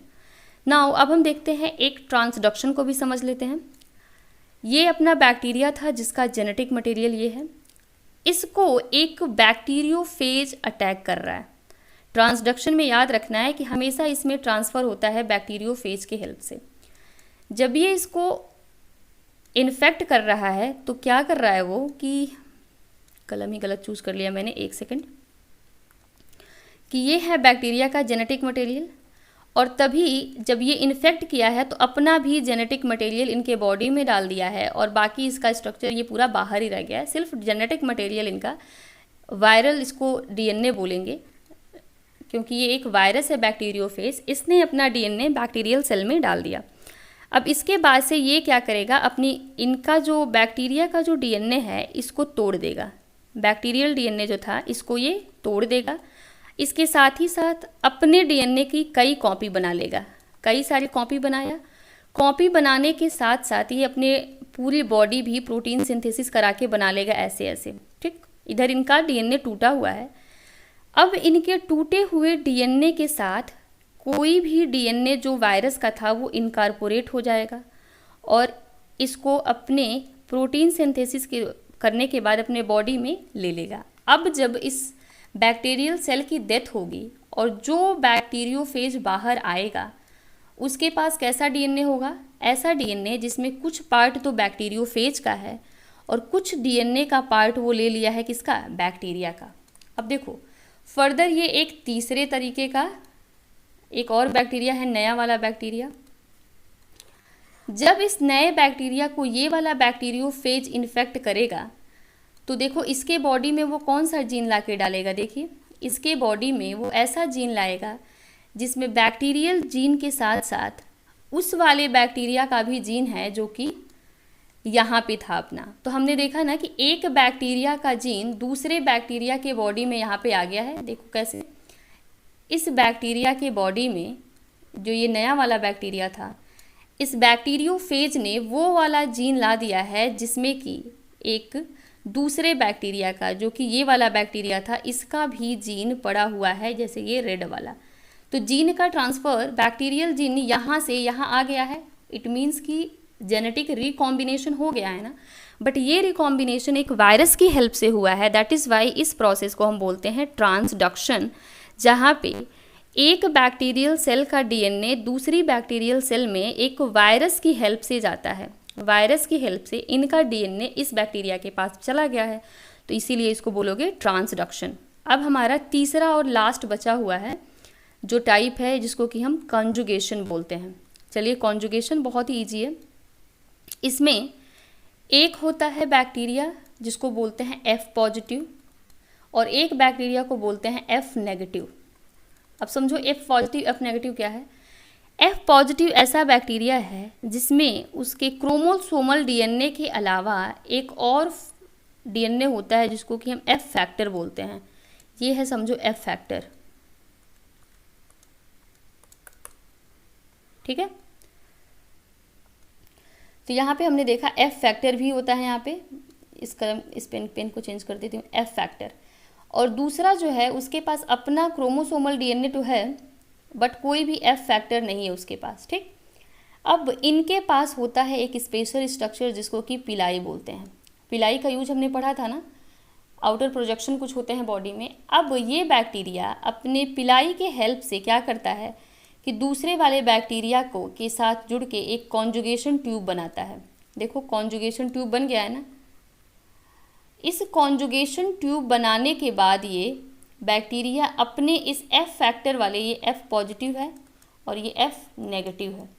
नाउ अब हम देखते हैं एक ट्रांसडक्शन को भी समझ लेते हैं। ये अपना बैक्टीरिया था जिसका जेनेटिक मटेरियल ये है, इसको एक बैक्टीरियोफेज अटैक कर रहा है। ट्रांसडक्शन में याद रखना है कि हमेशा इसमें ट्रांसफ़र होता है बैक्टीरियोफेज के हेल्प से। जब ये इसको इन्फेक्ट कर रहा है तो क्या कर रहा है वो, कि कलम ही गलत चूज़ कर लिया मैंने, एक सेकंड, कि ये है बैक्टीरिया का जेनेटिक मटेरियल, और तभी जब ये इन्फेक्ट किया है तो अपना भी जेनेटिक मटेरियल इनके बॉडी में डाल दिया है, और बाकी इसका स्ट्रक्चर ये पूरा बाहर ही रह गया है। सिर्फ जेनेटिक मटेरियल इनका वायरल, इसको डीएनए बोलेंगे क्योंकि ये एक वायरस है बैक्टीरियोफेज, इसने अपना डीएनए बैक्टीरियल सेल में डाल दिया। अब इसके बाद से ये क्या करेगा, अपनी इनका जो बैक्टीरिया का जो डीएनए है इसको तोड़ देगा। बैक्टीरियल डीएनए जो था इसको ये तोड़ देगा। इसके साथ ही साथ अपने डीएनए की कई कॉपी बना लेगा। कई सारी कॉपी बनाया, कॉपी बनाने के साथ साथ ये अपने पूरी बॉडी भी प्रोटीन सिंथेसिस करा के बना लेगा ऐसे ऐसे। ठीक, इधर इनका डीएनए टूटा हुआ है। अब इनके टूटे हुए डीएनए के साथ कोई भी डीएनए जो वायरस का था वो इनकॉर्पोरेट हो जाएगा और इसको अपने प्रोटीन सिंथेसिस करने के बाद अपने बॉडी में ले लेगा। अब जब इस बैक्टीरियल सेल की डेथ होगी और जो बैक्टीरियोफेज बाहर आएगा उसके पास कैसा डीएनए होगा, ऐसा डीएनए जिसमें कुछ पार्ट तो बैक्टीरियोफेज का है और कुछ डीएनए का पार्ट वो ले लिया है किसका, बैक्टीरिया का। अब देखो फर्दर ये एक तीसरे तरीके का एक और बैक्टीरिया है, नया वाला बैक्टीरिया। जब इस नए बैक्टीरिया को ये वाला बैक्टीरियोफेज इन्फेक्ट करेगा तो देखो इसके बॉडी में वो कौन सा जीन ला के डालेगा, देखिए इसके बॉडी में वो ऐसा जीन लाएगा जिसमें बैक्टीरियल जीन के साथ साथ उस वाले बैक्टीरिया का भी जीन है जो कि यहाँ पे था अपना। तो हमने देखा ना कि एक बैक्टीरिया का जीन दूसरे बैक्टीरिया के बॉडी में यहाँ पे आ गया है। देखो कैसे, इस बैक्टीरिया के बॉडी में जो ये नया वाला बैक्टीरिया था, इस बैक्टीरियोफेज ने वो वाला जीन ला दिया है जिसमें कि एक दूसरे बैक्टीरिया का, जो कि ये वाला बैक्टीरिया था, इसका भी जीन पड़ा हुआ है, जैसे ये रेड वाला। तो जीन का ट्रांसफ़र, बैक्टीरियल जीन यहाँ से यहाँ आ गया है। इट मीन्स कि जेनेटिक रिकॉम्बिनेशन हो गया है ना, बट ये रिकॉम्बिनेशन एक वायरस की हेल्प से हुआ है। दैट इज़ वाई इस प्रोसेस को हम बोलते हैं ट्रांसडक्शन, जहाँ पे एक बैक्टीरियल सेल का डीएनए दूसरी बैक्टीरियल सेल में एक वायरस की हेल्प से जाता है। वायरस की हेल्प से इनका डीएनए इस बैक्टीरिया के पास चला गया है, तो इसीलिए इसको बोलोगे ट्रांसडक्शन। अब हमारा तीसरा और लास्ट बचा हुआ है जो टाइप है जिसको कि हम कॉन्जुगेशन बोलते हैं। चलिए, कॉन्जुगेशन बहुत ही ईजी है। इसमें एक होता है बैक्टीरिया जिसको बोलते हैं F पॉजिटिव और एक बैक्टीरिया को बोलते हैं F नेगेटिव। अब समझो F पॉजिटिव F नेगेटिव क्या है। F पॉजिटिव ऐसा बैक्टीरिया है जिसमें उसके क्रोमोसोमल डीएनए के अलावा एक और डीएनए होता है जिसको कि हम F फैक्टर बोलते हैं। ये है समझो F फैक्टर, ठीक है। तो यहाँ पे हमने देखा F फैक्टर भी होता है। यहाँ पे इस पेन को चेंज कर देती हूँ, F फैक्टर। और दूसरा जो है उसके पास अपना क्रोमोसोमल डीएनए तो है बट कोई भी F फैक्टर नहीं है उसके पास, ठीक। अब इनके पास होता है एक स्पेशल स्ट्रक्चर जिसको कि पिलाई बोलते हैं। पिलाई का यूज हमने पढ़ा था ना, आउटर प्रोजेक्शन कुछ होते हैं बॉडी में। अब ये बैक्टीरिया अपने पिलाई के हेल्प से क्या करता है कि दूसरे वाले बैक्टीरिया को के साथ जुड़ के एक कॉन्जुगेशन ट्यूब बनाता है। देखो कॉन्जुगेशन ट्यूब बन गया है ना। इस कॉन्जुगेशन ट्यूब बनाने के बाद ये बैक्टीरिया अपने इस F फैक्टर वाले, ये F पॉजिटिव है और ये F नेगेटिव है।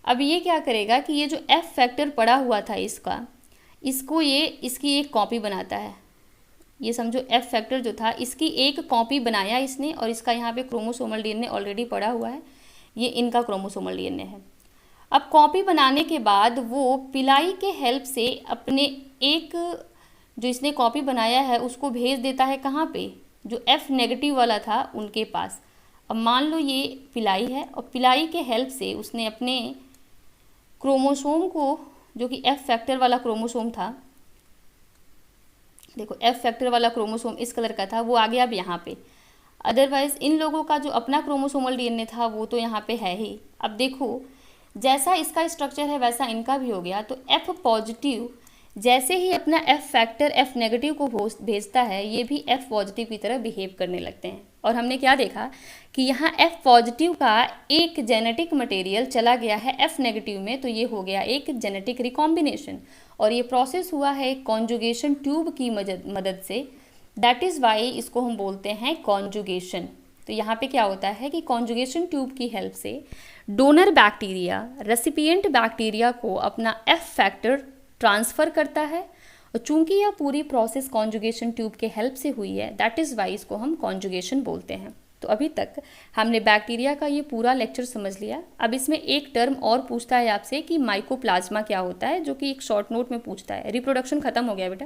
अब ये क्या करेगा कि ये जो F फैक्टर पड़ा हुआ था इसको ये इसकी एक कॉपी बनाता है। ये समझो F फैक्टर जो था इसकी एक कॉपी बनाया इसने और इसका यहाँ पे क्रोमोसोमल डीएनए ऑलरेडी पड़ा हुआ है। ये इनका क्रोमोसोमल डीएनए है। अब कॉपी बनाने के बाद वो पिलाई के हेल्प से अपने एक जो इसने कॉपी बनाया है उसको भेज देता है कहाँ पे, जो F नेगेटिव वाला था उनके पास। अब मान लो ये पिलाई है और पिलाई के हेल्प से उसने अपने क्रोमोसोम को, जो कि F फैक्टर वाला क्रोमोसोम था, देखो F फैक्टर वाला क्रोमोसोम इस कलर का था, वो आ गया अब यहाँ पे। अदरवाइज इन लोगों का जो अपना क्रोमोसोमल डीएनए था वो तो यहाँ पे है ही। अब देखो जैसा इसका स्ट्रक्चर है वैसा इनका भी हो गया, तो F पॉजिटिव जैसे ही अपना F फैक्टर F नेगेटिव को भेजता है, ये भी F पॉजिटिव की तरह बिहेव करने लगते हैं। और हमने क्या देखा कि यहाँ F पॉजिटिव का एक जेनेटिक मटेरियल चला गया है F नेगेटिव में, तो ये हो गया एक जेनेटिक रिकॉम्बिनेशन, और ये प्रोसेस हुआ है एक कॉन्जुगेशन ट्यूब की मदद से। दैट इज़ वाई इसको हम बोलते हैं कॉन्जुगेशन। तो यहाँ पे क्या होता है कि कॉन्जुगेशन ट्यूब की हेल्प से डोनर बैक्टीरिया रेसिपिएंट बैक्टीरिया को अपना F फैक्टर ट्रांसफ़र करता है, और चूंकि यह पूरी प्रोसेस कॉन्जुगेशन ट्यूब के हेल्प से हुई है, दैट इज़ वाई इसको हम कॉन्जुगेशन बोलते हैं। तो अभी तक हमने बैक्टीरिया का ये पूरा लेक्चर समझ लिया। अब इसमें एक टर्म और पूछता है आपसे कि माइकोप्लाज्मा क्या होता है, जो कि एक शॉर्ट नोट में पूछता है। रिप्रोडक्शन खत्म हो गया बेटा।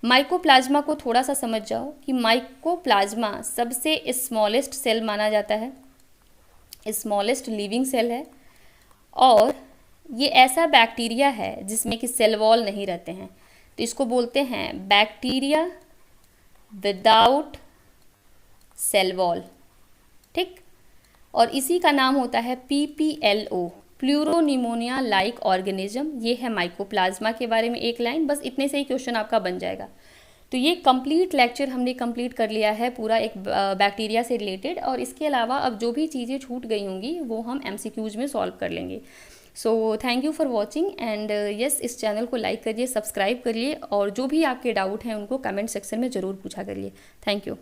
माइकोप्लाज्मा को थोड़ा सा समझ जाओ कि माइकोप्लाज्मा सबसे स्मॉलेस्ट सेल माना जाता है, स्मॉलेस्ट लिविंग सेल है, और ये ऐसा बैक्टीरिया है जिसमें कि सेल वॉल नहीं रहते हैं, तो इसको बोलते हैं बैक्टीरिया विदाउट सेल वॉल, ठीक। और इसी का नाम होता है PPLO, प्लूरोनिमोनिया लाइक ऑर्गेनिज्म। ये है माइकोप्लाज्मा के बारे में एक लाइन, बस इतने से ही क्वेश्चन आपका बन जाएगा। तो ये कंप्लीट लेक्चर हमने कंप्लीट कर लिया है पूरा एक बैक्टीरिया से रिलेटेड, और इसके अलावा अब जो भी चीज़ें छूट गई होंगी वो हम MCQs में सॉल्व कर लेंगे। So thank you for watching and yes, इस चैनल को लाइक करिए, सब्सक्राइब करिए, और जो भी आपके डाउट हैं उनको कमेंट सेक्शन में ज़रूर पूछा करिए। Thank you.